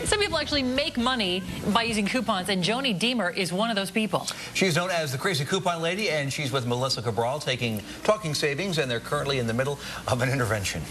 Some people actually make money by using coupons, and Joni Deemer is one of those people. She's known as the Crazy Coupon Lady, and she's with Melissa Cabral talking savings, and they're currently in the middle of an intervention.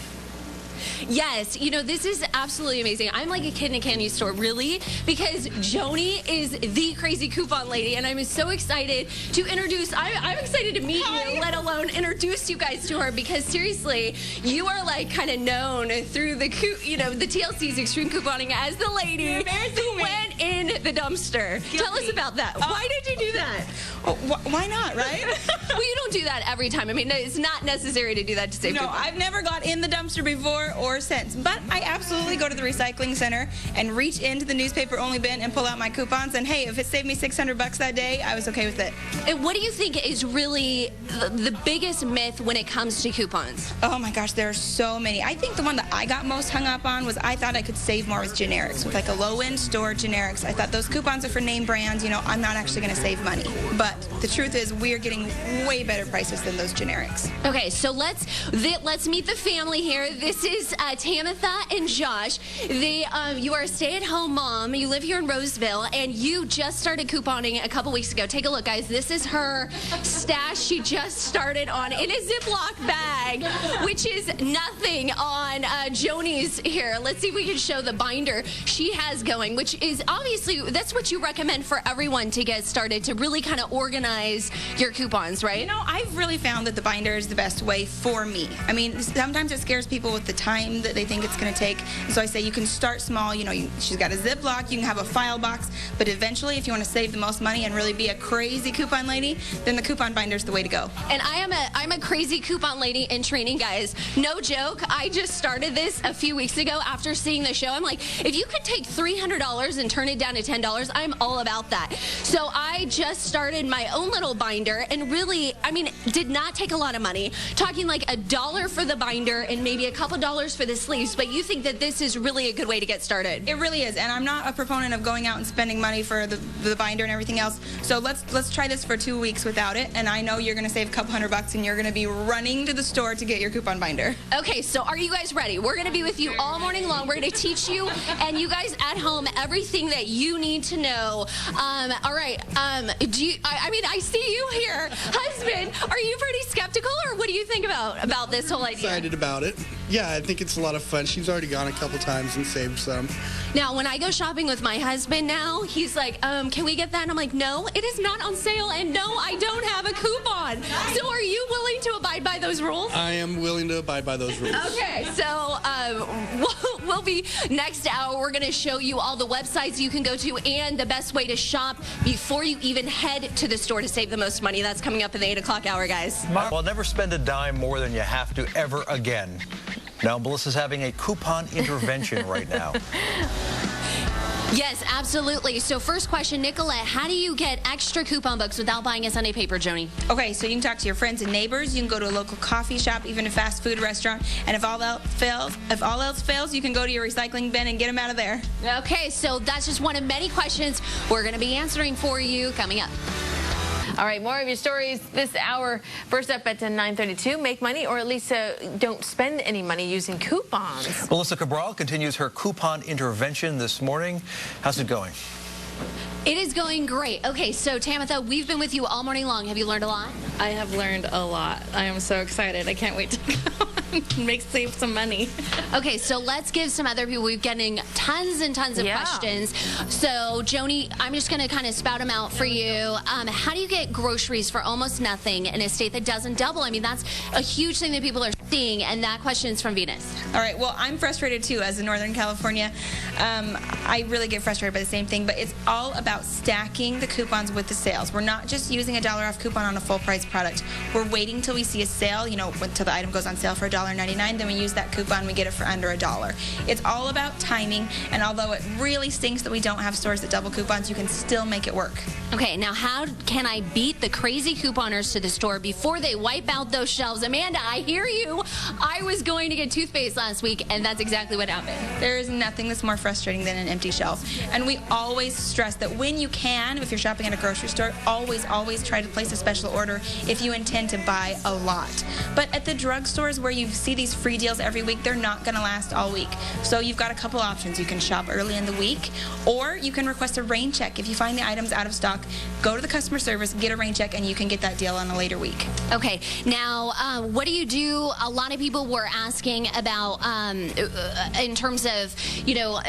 Yes, you know, this is absolutely amazing. I'm like a kid in a candy store, really, because Joni is the Crazy Coupon Lady, and I'm so excited to introduce, I'm excited to meet you, let alone introduce you guys to her, because seriously, you are like kind of known through the, the TLC's Extreme Couponing as the lady who went in the dumpster. Guilty. Tell us about that. Why did you do that? Oh, why not, right? Well, you don't do that every time. I mean, it's not necessary to do that to save coupons. No, I've never got in the dumpster before or since, but I absolutely go to the recycling center and reach into the newspaper-only bin and pull out my coupons, and hey, if it saved me $600 that day, I was okay with it. And what do you think is really the biggest myth when it comes to coupons? Oh my gosh, there are so many. I think the one that I got most hung up on was I thought I could save more with generics, with like a low-end store generics. I thought those coupons are for name brands, you know, I'm not actually going to save money. But the truth is we're getting way better prices than those generics. Okay, so let's meet the family here. This is Tamitha and Josh. You are a stay-at-home mom. You live here in Roseville, and you just started couponing a couple weeks ago. Take a look, guys. This is her stash she just started on in a Ziploc bag, which is nothing on Joni's here. Let's see if we can show the binder she has going, which is obviously, that's what you recommend for everyone to get started, to really kind of organize your coupons, right? You know, I've really found that the binder is the best way for me. I mean, sometimes it scares people with the time that they think it's going to take. So I say you can start small. You know, she's got a Ziploc, you can have a file box, but eventually if you want to save the most money and really be a crazy coupon lady, then the coupon binder is the way to go. And I'm a crazy coupon lady in training, guys. No joke. I just started this a few weeks ago after seeing the show. I'm like, if you could take $300 and turn it down to $10, I'm all about that. So I just started my own little binder, and really, I mean, did not take a lot of money. Talking like $1 for the binder and maybe a couple dollars for the sleeves, but you think that this is really a good way to get started? It really is, and I'm not a proponent of going out and spending money for the binder and everything else. So let's try this for 2 weeks without it, and I know you're going to save a couple $100 and you're going to be running to the store to get your coupon binder. Okay, so are you guys ready? We're going to be with you all morning long. We're going to teach you and you guys at home everything that you need to know. All right, I mean, I see you here. Husband, are you pretty skeptical, or what do you think about this whole idea? Excited about it. Yeah, I think it's a lot of fun. She's already gone a couple times and saved some. Now, when I go shopping with my husband now, he's like, can we get that? And I'm like, no, it is not on sale, and no, I don't have a coupon. So are you willing to abide by those rules? I am willing to abide by those rules. Okay, so we'll be next hour. We're going to show you all the websites you can go to and the best way to shop before you even head to the store to save the most money. That's coming up in the 8 o'clock hour, guys. Well, never spend a dime more than you have to ever again. Now, Melissa's having a coupon intervention right now. Yes, absolutely. So first question, Nicolette, how do you get extra coupon books without buying a Sunday paper, Joni? Okay, so you can talk to your friends and neighbors. You can go to a local coffee shop, even a fast food restaurant. And if all else fails, you can go to your recycling bin and get them out of there. Okay, so that's just one of many questions we're going to be answering for you coming up. All right, more of your stories this hour. First up at 9:32, make money, or at least don't spend any money using coupons. Melissa Cabral continues her coupon intervention this morning. How's it going? It is going great. Okay, so Tamitha, we've been with you all morning long. Have you learned a lot? I have learned a lot. I am so excited. I can't wait to go and save some money. Okay, so let's give some other people. We're getting tons and tons of questions. So, Joni, I'm just going to kind of spout them out for you. How do you get groceries for almost nothing in a state that doesn't double? I mean, that's a huge thing that people are seeing, and that question is from Venus. All right, well, I'm frustrated too as in Northern California. I really get frustrated by the same thing, but it's all about stacking the coupons with the sales. We're not just using a $1 off coupon on a full price product. We're waiting till we see a sale, you know, until the item goes on sale for $1.99, then we use that coupon, we get it for under $1. It's all about timing, and although it really stinks that we don't have stores that double coupons, you can still make it work. Okay, now how can I beat the crazy couponers to the store before they wipe out those shelves? Amanda, I hear you. I was going to get toothpaste last week, and that's exactly what happened. There is nothing that's more frustrating than an empty shelf. And we always stress that when you can, if you're shopping at a grocery store, always try to place a special order if you intend to buy a lot. But at the drugstores where you've see these free deals every week, they're not going to last all week. So you've got a couple options. You can shop early in the week, or you can request a rain check. If you find the items out of stock, go to the customer service, get a rain check, and you can get that deal on a later week. Okay, now what do you do? A lot of people were asking about in terms of, you know,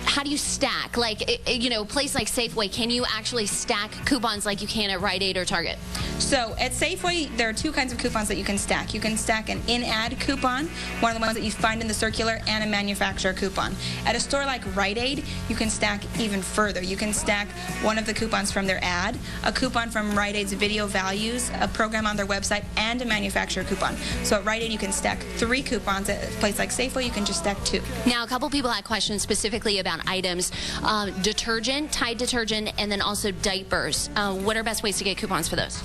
how do you stack? Like, you know, a place like Safeway, can you actually stack coupons like you can at Rite Aid or Target? So at Safeway, there are two kinds of coupons that you can stack. You can stack an in-ad coupon, one of the ones that you find in the circular, and a manufacturer coupon. At a store like Rite Aid, you can stack even further. You can stack one of the coupons from their ad, a coupon from Rite Aid's Video Values, a program on their website, and a manufacturer coupon. So at Rite Aid, you can stack 3 coupons. At a place like Safeway, you can just stack 2. Now, a couple people had questions specifically about items, detergent, Tide detergent, and then also diapers. What are best ways to get coupons for those?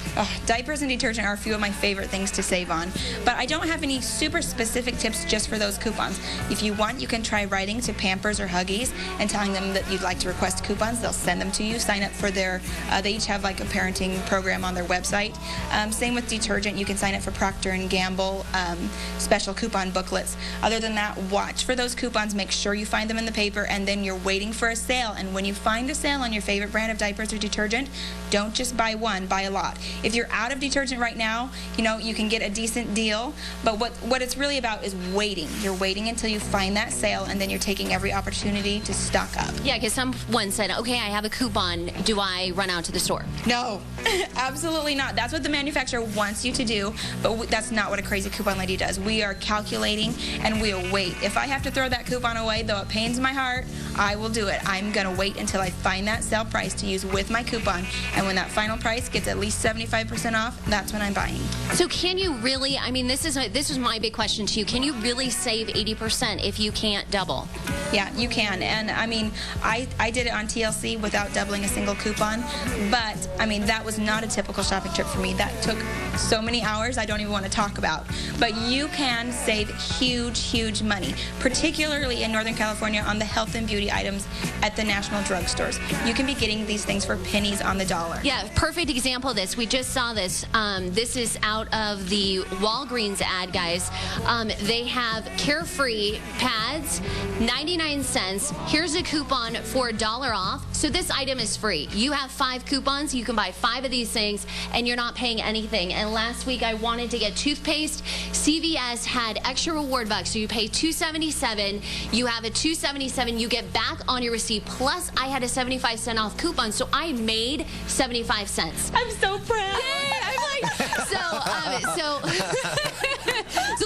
Diapers and detergent are a few of my favorite things to save on, but I don't have any super specific tips just for those coupons. If you want, you can try writing to Pampers or Huggies and telling them that you'd like to request coupons. They'll send them to you. Sign up for their, they each have like a parenting program on their website. Same with detergent. You can sign up for Procter & Gamble special coupon booklets. Other than that, watch for those coupons. Make sure you find them in the paper, and then you're waiting for a sale. And when you find a sale on your favorite brand of diapers or detergent, don't just buy one, buy a lot. If you're out of detergent right now, you know, you can get a decent deal, but what it's really about is waiting. You're waiting until you find that sale, and then you're taking every opportunity to stock up. Yeah, because someone said, okay, I have a coupon. Do I run out to the store? No, absolutely not. That's what the manufacturer wants you to do, but that's not what a Krazy coupon lady does. We are calculating, and we'll wait. If I have to throw that coupon away, though it pains my heart, I will do it. I'm going to wait until I find that sale price to use with my coupon, and when that final price gets at least 75% off, that's when I'm buying. So can you really, I mean, this is my big question to you. Can you really save 80% if you can't double? Yeah, you can. And I mean, I did it on TLC without doubling a single coupon, but I mean, that was not a typical shopping trip for me. That took so many hours I don't even want to talk about. But you can save huge, huge money, particularly in Northern California on the health and beauty items at the national drugstores. You can be getting these things for pennies on the dollar. Yeah, perfect example of this. We just saw this. This is out of the Walgreens ad, guys. They have Carefree pads, 99 cents. Here's a coupon for $1 off. So this item is free. You have 5 coupons. You can buy 5 of these things, and you're not paying anything. And last week, I wanted to get toothpaste. CVS had extra reward bucks. So you pay $2.77. You have a $2.77. You get back on your receipt. Plus, I had a 75-cent off coupon, so I made 75 cents. I'm so proud. Yay! I'm like, so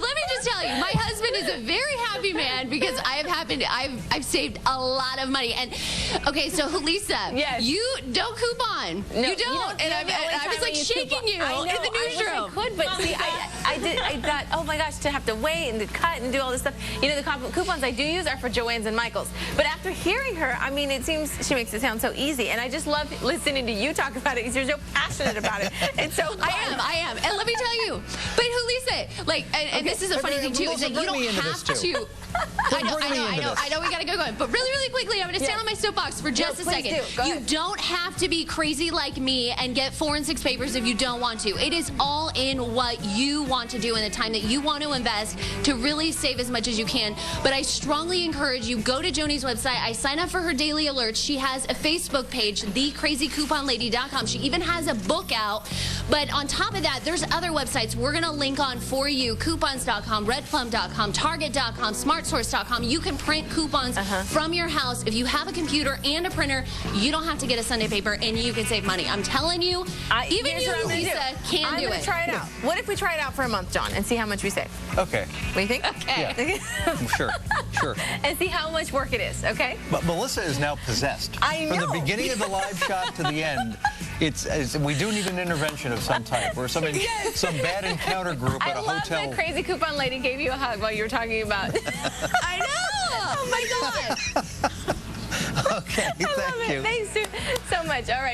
let me just tell you, my husband is a very happy man because I've saved a lot of money. And okay, so Lisa, yes. You don't coupon. No, you don't. And I was like shaking you in the newsroom. I could, but see, I thought, oh my gosh, to have to wait and to cut and do all this stuff. You know, the coupons I do use are for Joann's and Michael's. But after hearing her, I mean, it seems she makes it sound so easy. And I just love listening to you talk about it because you're so passionate about it. And so I am. And let me tell you, but Lisa, like, and this is a funny thing too, is that you don't have to. I know, we gotta go going. But really quickly, I'm gonna stand on my soapbox for just a second. You don't have to be crazy like me and get 4 and 6 papers if you don't want to. It is all in what you want to do and the time that you want to invest to really save as much as you can. But I strongly encourage you, go to Joni's website. I sign up for her daily alerts. She has a Facebook page, thecrazycouponlady.com. She even has a book out. But on top of that, there's other websites we're gonna link on for you. Coupons.com, redplum.com, target.com, smartsource.com. You can print coupons from your house. If you have a computer and a printer, you don't have to get a Sunday paper, and you can save money. I'm telling you, even you, Lisa, can do it. I'm going to try it out. What if we try it out for a month, John, and see how much we save? Okay. What do you think? Okay. Yeah. Sure. And see how much work it is, okay? But Melissa is now possessed. I know. From the beginning of the live shot to the end, we do need an intervention of some type, or some bad encounter group at a hotel. I love that Krazy coupon lady gave you a hug while you were talking about. I know. Oh my God. Okay, thank you. Thanks so much. All right.